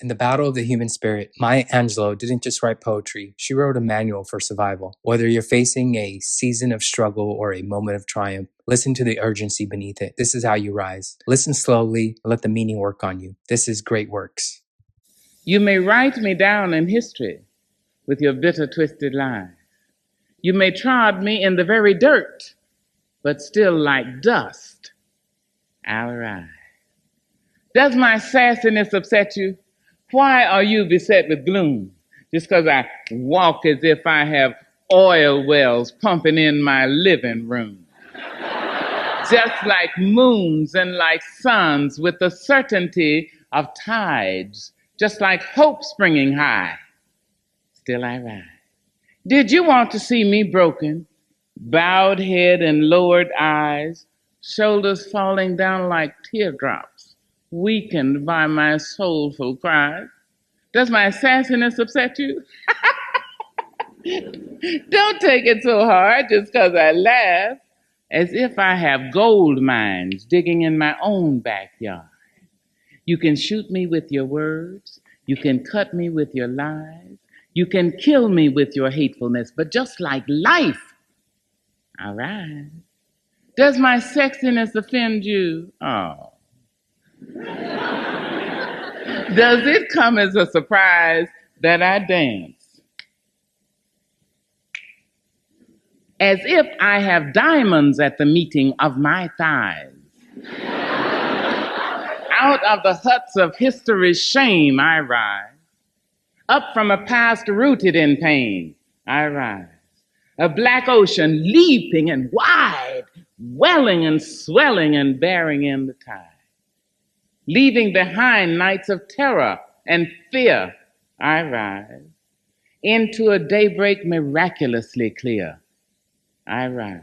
In the battle of the human spirit, Maya Angelou didn't just write poetry, she wrote a manual for survival. Whether you're facing a season of struggle or a moment of triumph, listen to the urgency beneath it. This is how you rise. Listen slowly, and let the meaning work on you. This is Great Works. You may write me down in history with your bitter, twisted lies. You may trod me in the very dirt, but still like dust, I'll rise. Does my sassiness upset you? Why are you beset with gloom? Just because I walk as if I have oil wells pumping in my living room. Just like moons and like suns with the certainty of tides, just like hope springing high, still I rise. Did you want to see me broken, bowed head and lowered eyes, shoulders falling down like teardrops, weakened by my soulful cries? Does my sassiness upset you? Don't take it so hard just because I laugh, as if I have gold mines digging in my own backyard. You can shoot me with your words, you can cut me with your lies, you can kill me with your hatefulness, but just like life, I rise. Does my sexiness offend you? Oh. Does it come as a surprise that I dance? As if I have diamonds at the meeting of my thighs. Out of the huts of history's shame, I rise. Up from a past rooted in pain, I rise. A black ocean leaping and wide, welling and swelling and bearing in the tide. Leaving behind nights of terror and fear, I rise. Into a daybreak miraculously clear, I rise.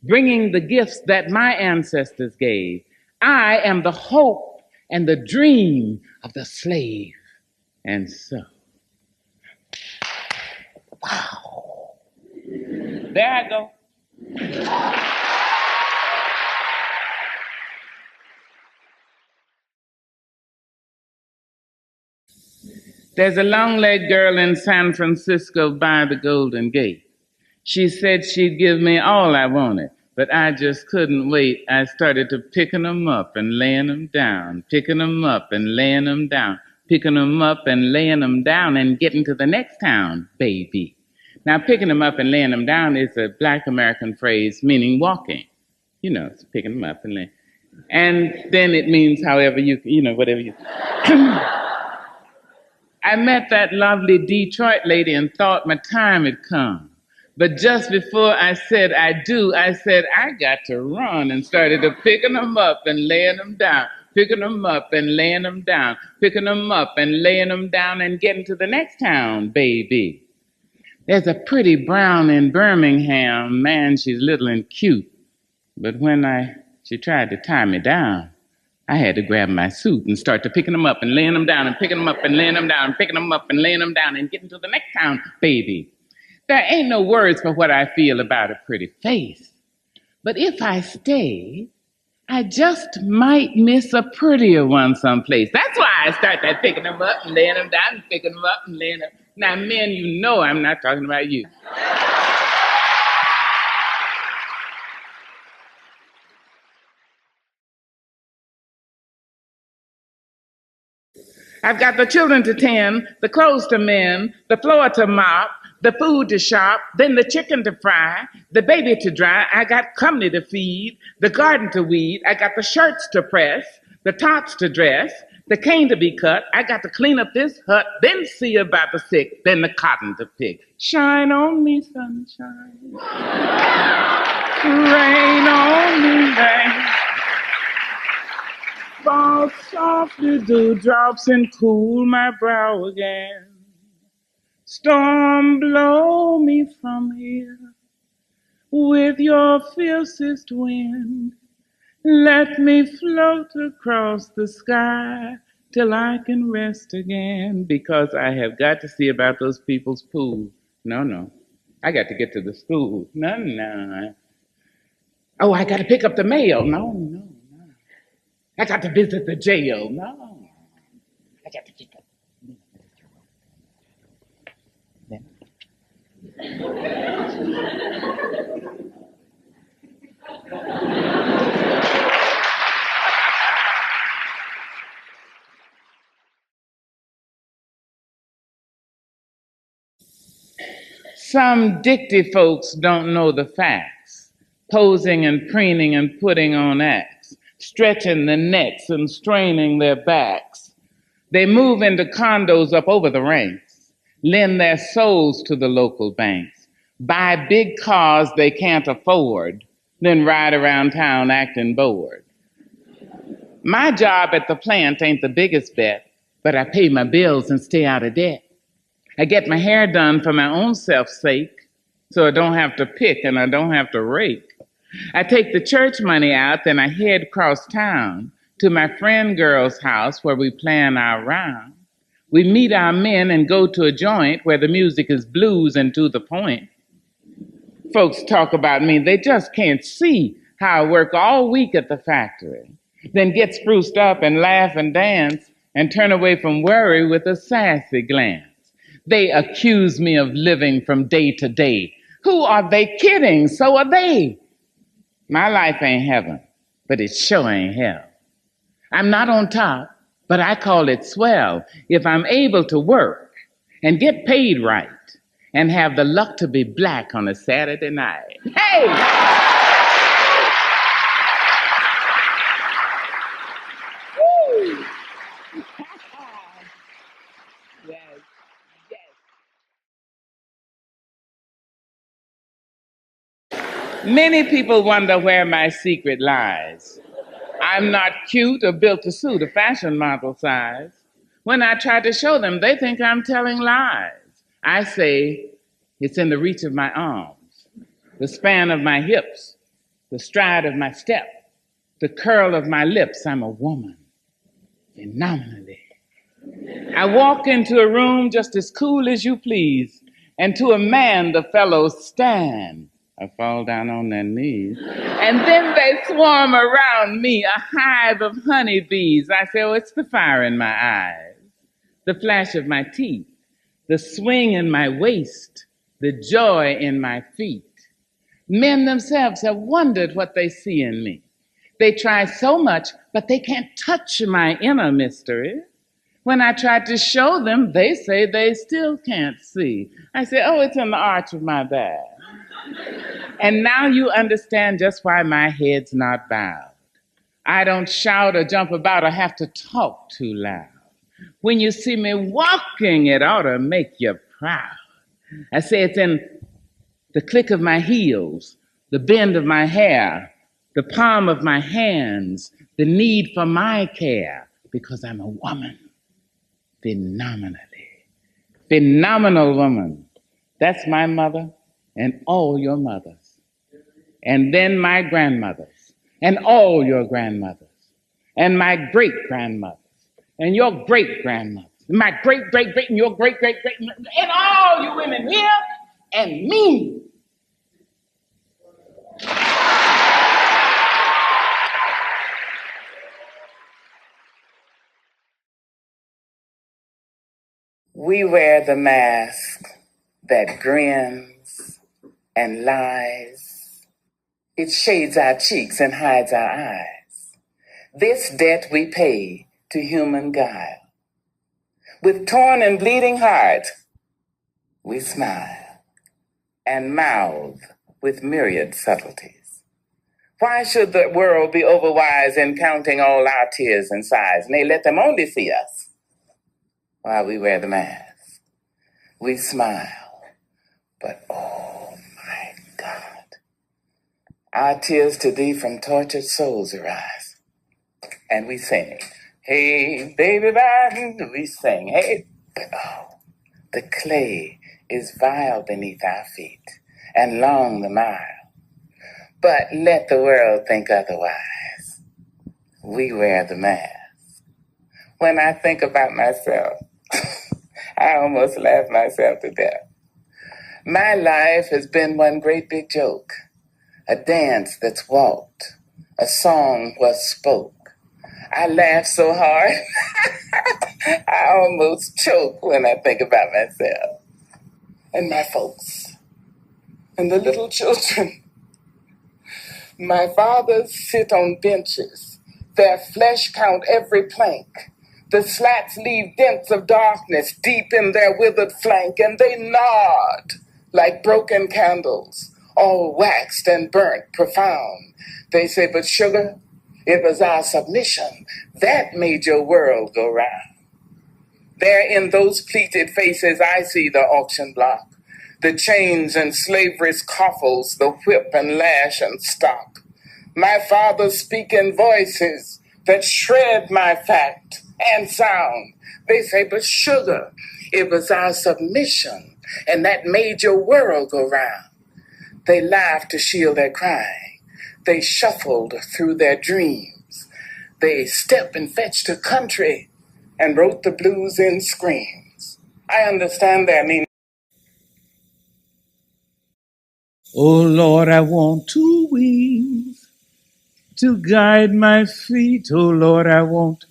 Bringing the gifts that my ancestors gave. I am the hope and the dream of the slave. And so, wow. There I go. There's a long-legged girl in San Francisco by the Golden Gate. She said she'd give me all I wanted, but I just couldn't wait. I started to picking them up and laying them down, picking them up and laying them down, picking them up and laying them down and getting to the next town, baby. Now, picking them up and laying them down is a Black American phrase meaning walking. You know, it's picking them up and laying. And then it means however you, whatever you. I met that lovely Detroit lady and thought my time had come. But just before I said I do, I said I got to run and started to picking them up and laying them down, picking them up and laying them down, picking them up and laying them down and getting to the next town, baby. There's a pretty brown in Birmingham, man, she's little and cute. But when she tried to tie me down, I had to grab my suit and start to picking them up and laying them down and picking them up and laying them down, picking them up and laying them down and getting to the next town, baby. There ain't no words for what I feel about a pretty face. But if I stay, I just might miss a prettier one someplace. That's why I start that picking them up and laying them down and picking them up and laying them. Now, men, you know I'm not talking about you. I've got the children to tend, the clothes to mend, the floor to mop, the food to shop, then the chicken to fry, the baby to dry. I got company to feed, the garden to weed. I got the shirts to press, the tots to dress, the cane to be cut. I got to clean up this hut, then see about the sick, then the cotton to pick. Shine on me, sunshine. Rain on me, rain. Fall softly, dewdrops, and cool my brow again. Storm, blow me from here with your fiercest wind. Let me float across the sky till I can rest again, because I have got to see about those people's pool. No, I got to get to the school. No. Oh, I got to pick up the mail. No. I got to visit the jail. No. I got to pick up. Some dicty folks don't know the facts, posing and preening and putting on acts, stretching their necks and straining their backs. They move into condos up over the ranks, lend their souls to the local banks, buy big cars they can't afford, then ride around town acting bored. My job at the plant ain't the biggest bet, but I pay my bills and stay out of debt. I get my hair done for my own self's sake, so I don't have to pick and I don't have to rake. I take the church money out, then I head across town to my friend girl's house where we plan our round. We meet our men and go to a joint where the music is blues and to the point. Folks talk about me, they just can't see how I work all week at the factory, then get spruced up and laugh and dance and turn away from worry with a sassy glance. They accuse me of living from day to day. Who are they kidding? So are they. My life ain't heaven, but it sure ain't hell. I'm not on top, but I call it swell if I'm able to work and get paid right and have the luck to be black on a Saturday night. Hey! Woo! Yes, yes. Many people wonder where my secret lies. I'm not cute or built to suit a fashion model size. When I try to show them, they think I'm telling lies. I say it's in the reach of my arms, the span of my hips, the stride of my step, the curl of my lips. I'm a woman, phenomenally. I walk into a room just as cool as you please, and to a man the fellows stand. I fall down on their knees. And then they swarm around me, a hive of honeybees. I say, oh, it's the fire in my eyes, the flash of my teeth, the swing in my waist, the joy in my feet. Men themselves have wondered what they see in me. They try so much, but they can't touch my inner mystery. When I try to show them, they say they still can't see. I say, oh, it's in the arch of my back. And now you understand just why my head's not bowed. I don't shout or jump about or have to talk too loud. When you see me walking, it ought to make you proud. I say it's in the click of my heels, the bend of my hair, the palm of my hands, the need for my care, because I'm a woman, phenomenally. Phenomenal woman. That's my mother and all your mothers. And then my grandmothers and all your grandmothers and my great-grandmothers and your great-grandmothers, my great-great-great and your great-great-great, and all you women here and me. We wear the mask that grins and lies. It shades our cheeks and hides our eyes. This debt we pay to human guile. With torn and bleeding heart, we smile and mouth with myriad subtleties. Why should the world be overwise in counting all our tears and sighs? Nay, let them only see us while we wear the mask. We smile, but oh my God, our tears to thee from tortured souls arise. And we sing, hey, baby, we sing, hey, but oh, the clay is vile beneath our feet and long the mile. But let the world think otherwise. We wear the mask. When I think about myself, I almost laugh myself to death. My life has been one great big joke, a dance that's walked, a song was spoke. I laugh so hard, I almost choke when I think about myself and my folks and the little children. My fathers sit on benches. Their flesh count every plank. The slats leave dents of darkness deep in their withered flank, and they nod like broken candles, all waxed and burnt profound. They say, but sugar, it was our submission that made your world go round. There in those pleated faces I see the auction block, the chains and slavery's coffles, the whip and lash and stock. My fathers speak in voices that shred my fact and sound. They say, but sugar, it was our submission, and that made your world go round. They laughed to shield their crying. They shuffled through their dreams. They stepped and fetched a country and wrote the blues in screams. I understand their meaning. Oh Lord, I want 2 wings to guide my feet. Oh Lord, I want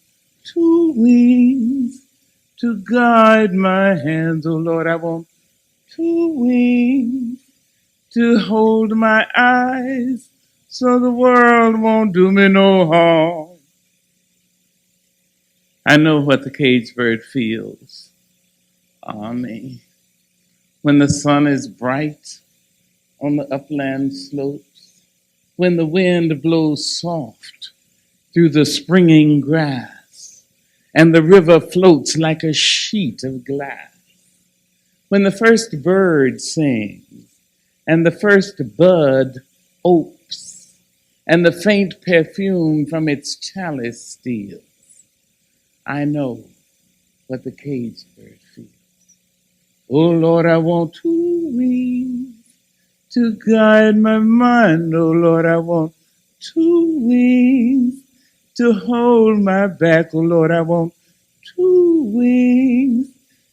2 wings to guide my hands. Oh Lord, I want 2 wings to hold my eyes so the world won't do me no harm. I know what the caged bird feels. Ah, me. When the sun is bright on the upland slopes, when the wind blows soft through the springing grass, and the river floats like a sheet of glass, when the first bird sings, and the first bud opes, and the faint perfume from its chalice steals, I know what the caged bird feels. Oh Lord, I want 2 wings to guide my mind. Oh Lord, I want 2 wings to hold my back. Oh Lord, I want 2 wings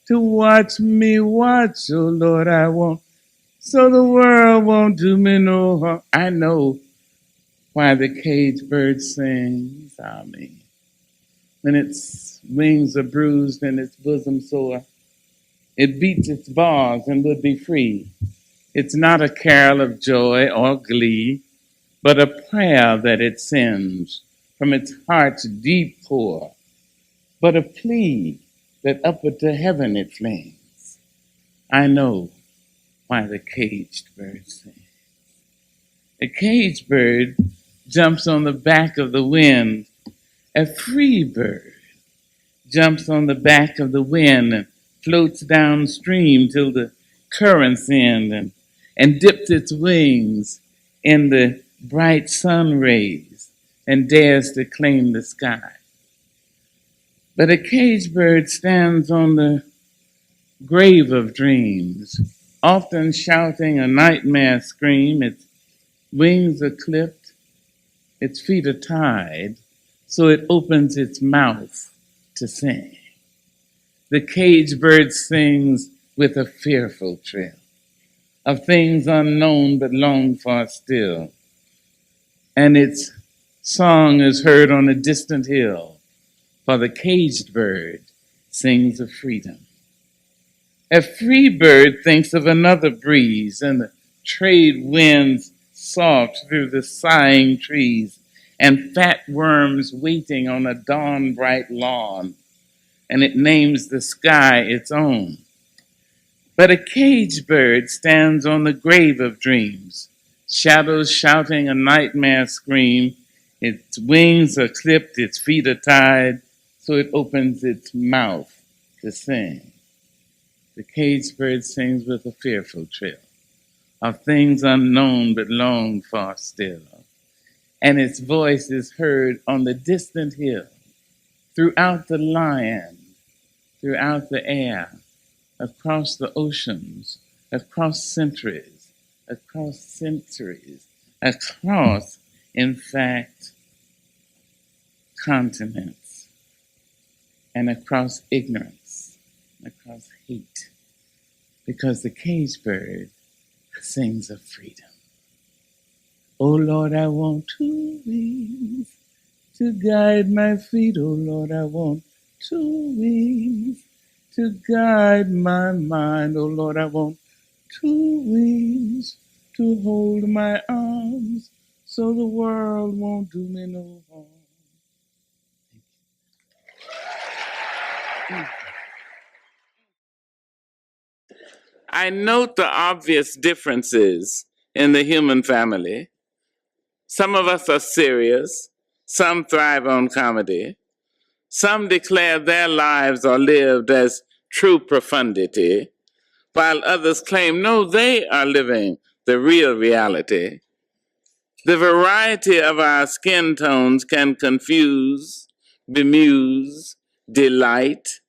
to watch me watch. Oh Lord, I want, so the world won't do me no harm. I know why the caged bird sings. Amen. When its wings are bruised and its bosom sore, it beats its bars and would be free. It's not a carol of joy or glee, but a prayer that it sends from its heart's deep core, but a plea that upward to heaven it flings. I know why the caged bird sings. A caged bird jumps on the back of the wind. A free bird jumps on the back of the wind and floats downstream till the currents end and dips its wings in the bright sun rays and dares to claim the sky. But a caged bird stands on the grave of dreams, often shouting a nightmare scream. Its wings are clipped, its feet are tied, so it opens its mouth to sing. The caged bird sings with a fearful trill of things unknown but longed for still, and its song is heard on a distant hill, for the caged bird sings of freedom. A free bird thinks of another breeze and the trade winds soft through the sighing trees and fat worms waiting on a dawn-bright lawn, and it names the sky its own. But a caged bird stands on the grave of dreams, shadows shouting a nightmare scream. Its wings are clipped, its feet are tied, so it opens its mouth to sing. The caged bird sings with a fearful trill of things unknown but longed for still, and its voice is heard on the distant hill, throughout the land, throughout the air, across the oceans, across centuries, in fact, continents, and across ignorance, across hate, because the caged bird sings of freedom. Oh Lord, I want 2 wings to guide my feet. Oh Lord, I want 2 wings to guide my mind. Oh Lord, I want 2 wings to hold my arms so the world won't do me no harm. I note the obvious differences in the human family. Some of us are serious, some thrive on comedy, some declare their lives are lived as true profundity, while others claim, no, they are living the real reality. The variety of our skin tones can confuse, bemuse, delight.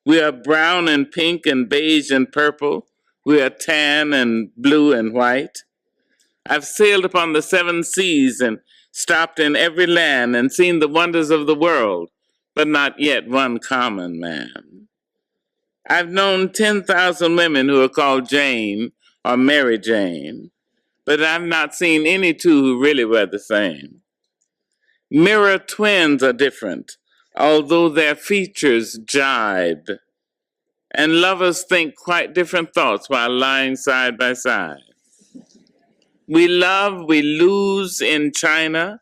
We are brown and pink and beige and purple. We are tan and blue and white. I've sailed upon the 7 seas and stopped in every land and seen the wonders of the world, but not yet one common man. I've known 10,000 women who are called Jane or Mary Jane, but I've not seen any two who really were the same. Mirror twins are different, although their features jibe. And lovers think quite different thoughts while lying side by side. We love, we lose in China.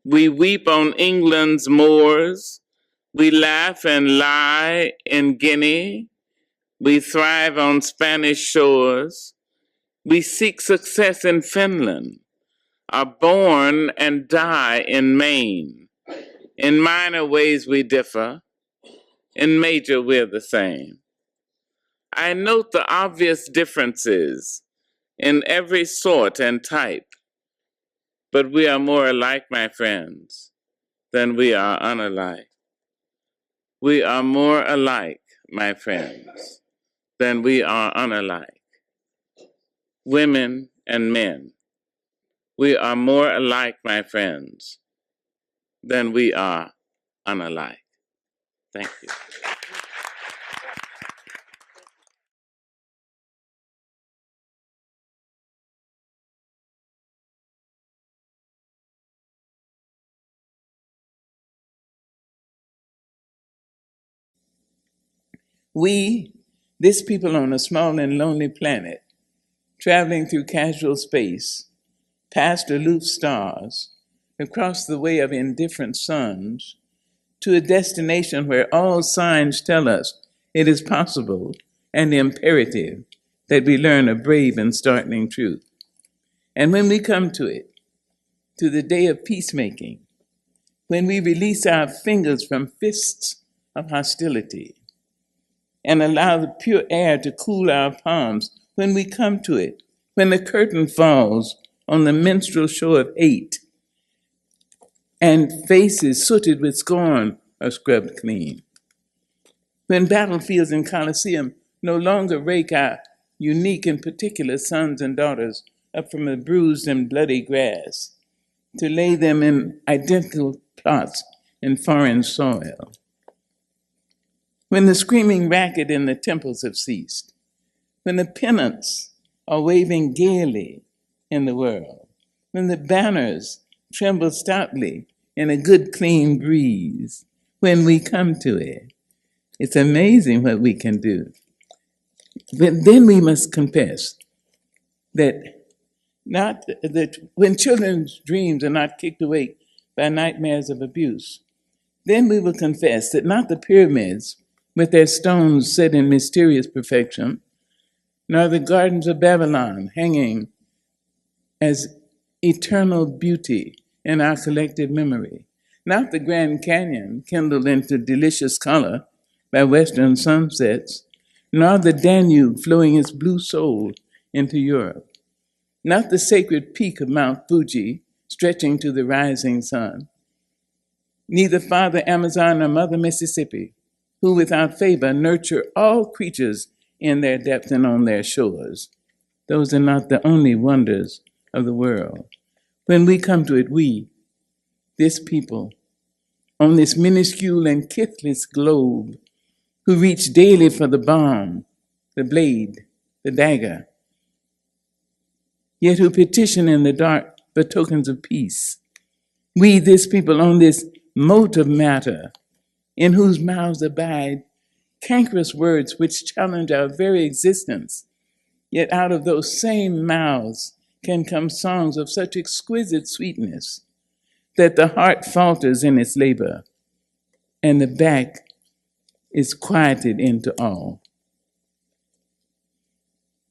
We weep on England's moors. We laugh and lie in Guinea. We thrive on Spanish shores. We seek success in Finland, are born and die in Maine. In minor ways we differ. In major we're the same. I note the obvious differences in every sort and type, but we are more alike, my friends, than we are unalike. We are more alike, my friends, than we are unalike. Women and men, we are more alike, my friends, than we are unalike. Thank you. We, this people on a small and lonely planet, traveling through casual space, past aloof stars, across the way of indifferent suns, to a destination where all signs tell us it is possible and imperative that we learn a brave and startling truth. And when we come to it, to the day of peacemaking, when we release our fingers from fists of hostility and allow the pure air to cool our palms, when we come to it, when the curtain falls on the minstrel show of hate and faces sooted with scorn are scrubbed clean, when battlefields and coliseum no longer rake our unique and particular sons and daughters up from the bruised and bloody grass to lay them in identical plots in foreign soil. When the screaming racket in the temples have ceased, when the pennants are waving gaily in the world, when the banners tremble stoutly in a good clean breeze, when we come to it, it's amazing what we can do. But then we must confess that when children's dreams are not kicked awake by nightmares of abuse, then we will confess that not the pyramids with their stones set in mysterious perfection, nor the gardens of Babylon hanging as eternal beauty in our collective memory, not the Grand Canyon kindled into delicious color by western sunsets, nor the Danube flowing its blue soul into Europe, not the sacred peak of Mount Fuji stretching to the rising sun, neither Father Amazon nor Mother Mississippi, who without favor nurture all creatures in their depth and on their shores. Those are not the only wonders of the world. When we come to it, we, this people, on this minuscule and kithless globe, who reach daily for the bomb, the blade, the dagger, yet who petition in the dark for tokens of peace. We, this people, on this mote of matter, in whose mouths abide cankerous words which challenge our very existence. Yet out of those same mouths can come songs of such exquisite sweetness that the heart falters in its labor and the back is quieted into awe.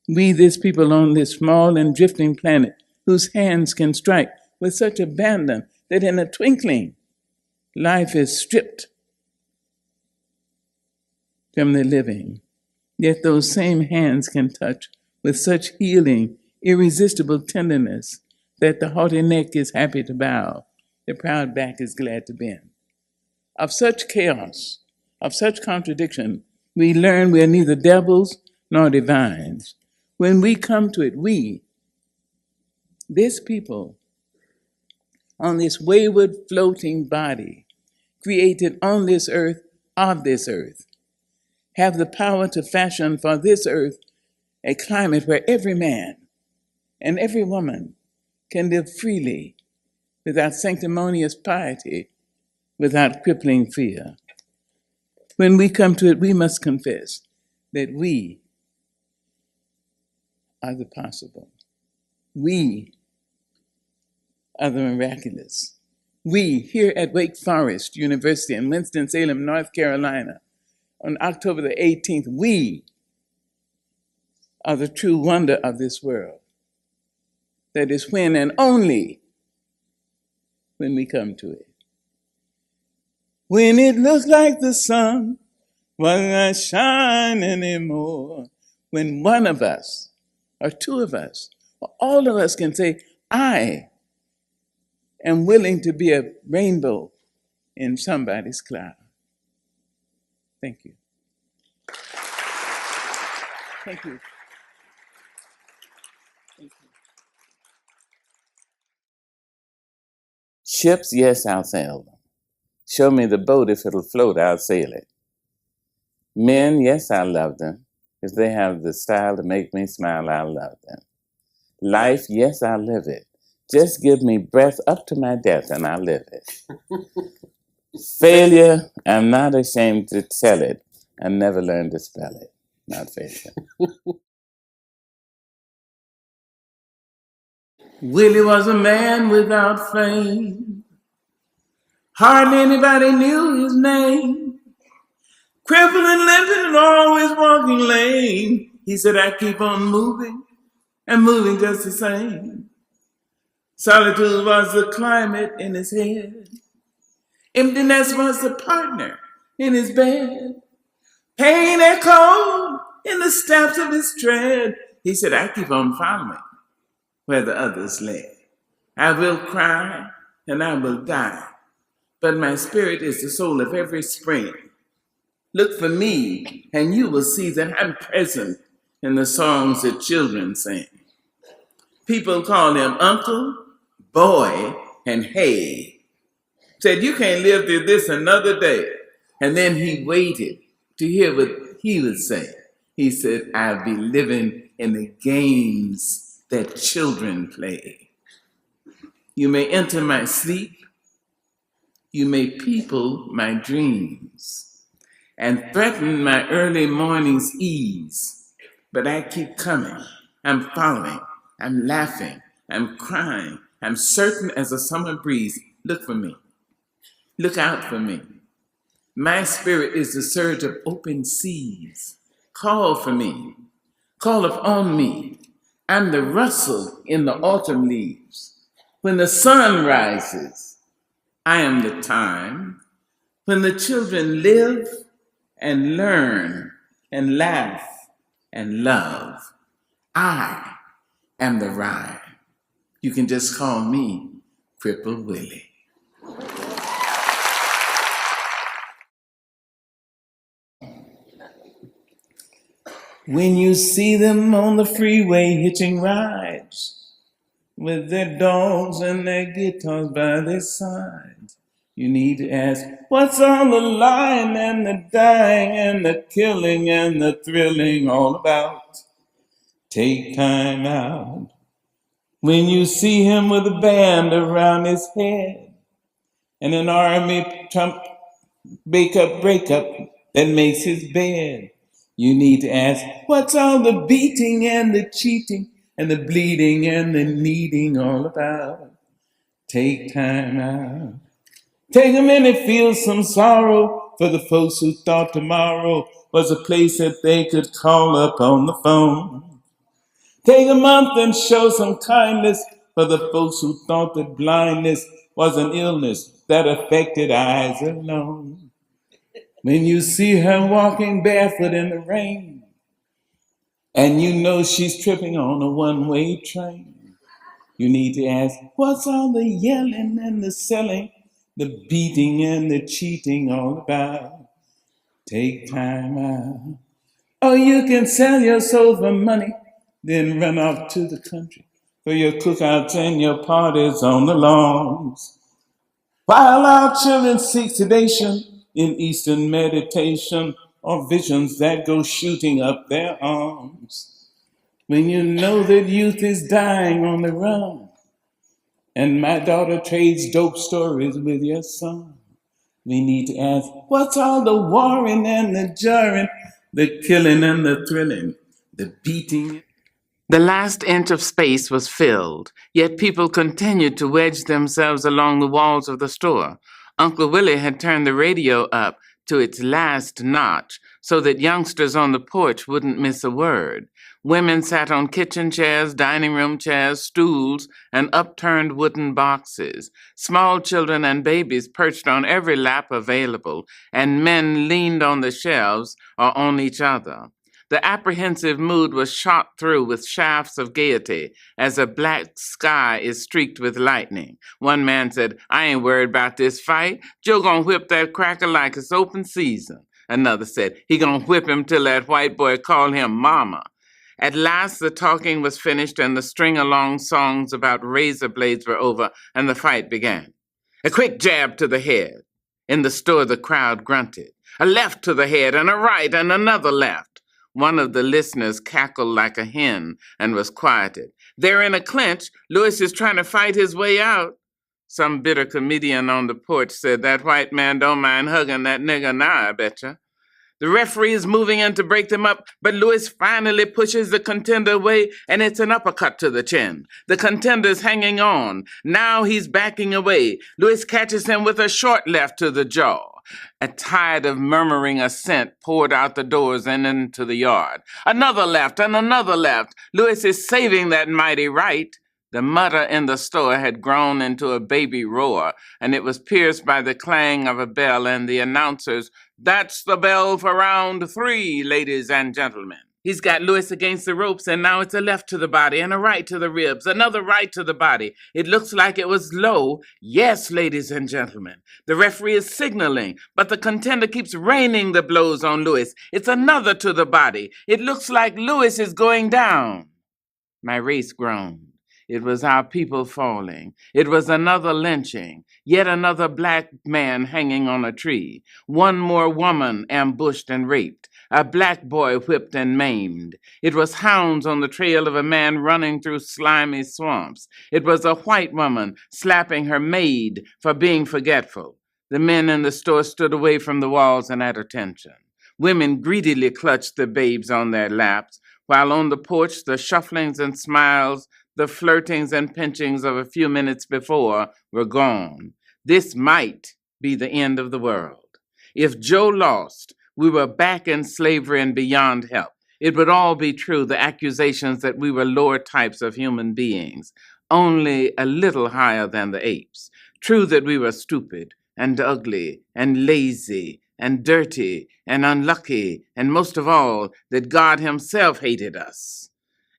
We, this people on this small and drifting planet, whose hands can strike with such abandon that in a twinkling, life is stripped from the living. Yet those same hands can touch with such healing, irresistible tenderness that the haughty neck is happy to bow, the proud back is glad to bend. Of such chaos, of such contradiction, we learn we are neither devils nor divines. When we come to it, we, this people, on this wayward floating body, created on this earth, of this earth, have the power to fashion for this earth a climate where every man and every woman can live freely without sanctimonious piety, without crippling fear. When we come to it, we must confess that we are the possible. We are the miraculous. We, here at Wake Forest University in Winston-Salem, North Carolina, on October the 18th, we are the true wonder of this world. That is when and only when we come to it. When it looks like the sun will not shine anymore, when one of us, or two of us, or all of us can say, I am willing to be a rainbow in somebody's cloud. Thank you. Thank you. Thank you. Ships, yes, I'll sail them. Show me the boat, if it'll float, I'll sail it. Men, yes, I love them. If they have the style to make me smile, I'll love them. Life, yes, I'll live it. Just give me breath up to my death and I'll live it. Failure, I'm not ashamed to tell it. I never learned to spell it. Not failure. Willie was a man without fame. Hardly anybody knew his name. Crippled and limping and always walking lame. He said, I keep on moving and moving just the same. Solitude was the climate in his head. Emptiness was the partner in his bed. Pain echoed in the steps of his tread. He said, I keep on following where the others led. I will cry and I will die, but my spirit is the soul of every spring. Look for me and you will see that I'm present in the songs that children sing. People call him uncle, boy, and hey. Said, you can't live through this another day. And then he waited to hear what he would say. He said, I'll be living in the games that children play. You may enter my sleep. You may people my dreams and threaten my early morning's ease. But I keep coming. I'm following. I'm laughing. I'm crying. I'm certain as a summer breeze. Look for me. Look out for me. My spirit is the surge of open seas. Call for me. Call upon me. I'm the rustle in the autumn leaves. When the sun rises, I am the time. When the children live and learn and laugh and love, I am the rhyme. You can just call me Crippled Willie. When you see them on the freeway hitching rides with their dogs and their guitars by their sides, you need to ask, what's on the line and the dying and the killing and the thrilling all about? Take time out. When you see him with a band around his head, And an army Trump breakup that makes his bed. You need to ask, what's all the beating and the cheating and the bleeding and the needing all about? Take time out. Take a minute, feel some sorrow for the folks who thought tomorrow was a place that they could call up on the phone. Take a month and show some kindness for the folks who thought that blindness was an illness that affected eyes alone. When you see her walking barefoot in the rain, and you know she's tripping on a one-way train, you need to ask, what's all the yelling and the selling, the beating and the cheating all about? Take time out. Or you can sell your soul for money, then run off to the country for your cookouts and your parties on the lawns. While our children seek sedation in Eastern meditation or visions that go shooting up their arms. When you know that youth is dying on the run, and my daughter trades dope stories with your son, we need to ask, what's all the warring and the jarring, the killing and the thrilling, the beating? The last inch of space was filled, yet people continued to wedge themselves along the walls of the store. Uncle Willie had turned the radio up to its last notch so that youngsters on the porch wouldn't miss a word. Women sat on kitchen chairs, dining room chairs, stools, and upturned wooden boxes. Small children and babies perched on every lap available, and men leaned on the shelves or on each other. The apprehensive mood was shot through with shafts of gaiety as a black sky is streaked with lightning. One man said, I ain't worried about this fight. Joe gonna whip that cracker like it's open season. Another said, he gonna whip him till that white boy call him mama. At last the talking was finished and the string-along songs about razor blades were over and the fight began. A quick jab to the head. In the store the crowd grunted. A left to the head and a right and another left. One of the listeners cackled like a hen and was quieted. They're in a clinch. Lewis is trying to fight his way out. Some bitter comedian on the porch said, that white man don't mind hugging that nigger now, I betcha. The referee is moving in to break them up, but Lewis finally pushes the contender away, and it's an uppercut to the chin. The contender's hanging on. Now he's backing away. Lewis catches him with a short left to the jaw. A tide of murmuring assent poured out the doors and into the yard. Another left and another left. Lewis is saving that mighty right. The mutter in the store had grown into a baby roar, and it was pierced by the clang of a bell and the announcers, that's the bell for round 3, ladies and gentlemen. He's got Lewis against the ropes, and now it's a left to the body and a right to the ribs, another right to the body. It looks like it was low. Yes, ladies and gentlemen. The referee is signaling, but the contender keeps raining the blows on Lewis. It's another to the body. It looks like Lewis is going down. My race groaned. It was our people falling. It was another lynching, yet another black man hanging on a tree, one more woman ambushed and raped, a black boy whipped and maimed. It was hounds on the trail of a man running through slimy swamps. It was a white woman slapping her maid for being forgetful. The men in the store stood away from the walls and at attention. Women greedily clutched the babes on their laps, while on the porch the shufflings and smiles, the flirtings and pinchings of a few minutes before were gone. This might be the end of the world. If Joe lost, we were back in slavery and beyond help. It would all be true, the accusations that we were lower types of human beings, only a little higher than the apes. True that we were stupid and ugly and lazy and dirty and unlucky, and most of all, that God himself hated us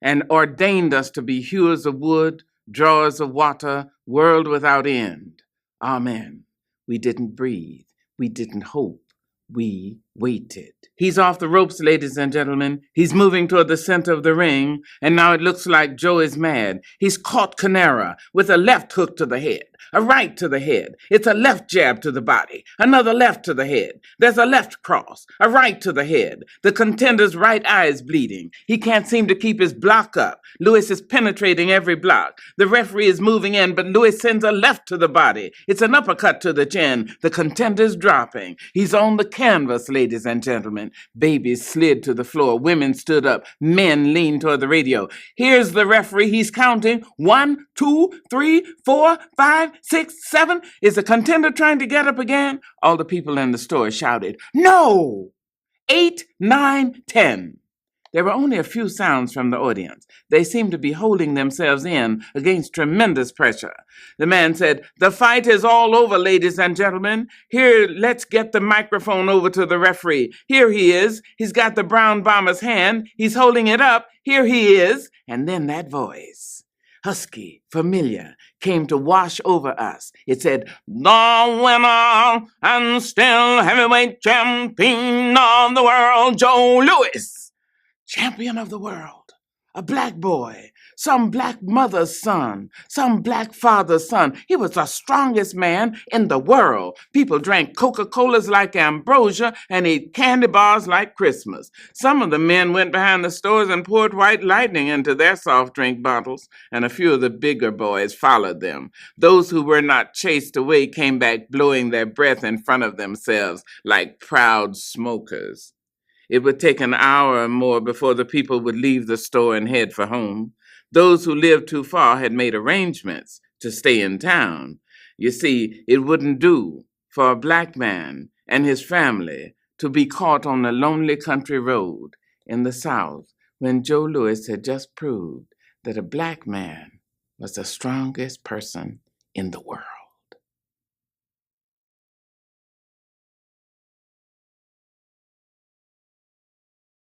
and ordained us to be hewers of wood, drawers of water, world without end. Amen. We didn't breathe. We didn't hope. We waited. He's off the ropes, ladies and gentlemen. He's moving toward the center of the ring, and now it looks like Joe is mad. He's caught Canara with a left hook to the head, a right to the head. It's a left jab to the body, another left to the head. There's a left cross, a right to the head. The contender's right eye is bleeding. He can't seem to keep his block up. Lewis is penetrating every block. The referee is moving in, but Lewis sends a left to the body. It's an uppercut to the chin. The contender's dropping. He's on the canvas, ladies and gentlemen. Babies slid to the floor. Women stood up. Men leaned toward the radio. Here's the referee. He's counting. 1, 2, 3, 4, 5, 6, 7. Is the contender trying to get up again? All the people in the store shouted, "No! 8, 9, 10. There were only a few sounds from the audience. They seemed to be holding themselves in against tremendous pressure. The man said, "The fight is all over, ladies and gentlemen. Here, let's get the microphone over to the referee. Here he is. He's got the brown bomber's hand. He's holding it up. Here he is." And then that voice, husky, familiar, came to wash over us. It said, "The winner and still heavyweight champion of the world, Joe Louis. Champion of the world, a black boy, some black mother's son, some black father's son. He was the strongest man in the world. People drank Coca-Colas like ambrosia and ate candy bars like Christmas. Some of the men went behind the stores and poured white lightning into their soft drink bottles, and a few of the bigger boys followed them. Those who were not chased away came back blowing their breath in front of themselves like proud smokers. It would take an hour or more before the people would leave the store and head for home. Those who lived too far had made arrangements to stay in town. You see, it wouldn't do for a black man and his family to be caught on a lonely country road in the South when Joe Louis had just proved that a black man was the strongest person in the world.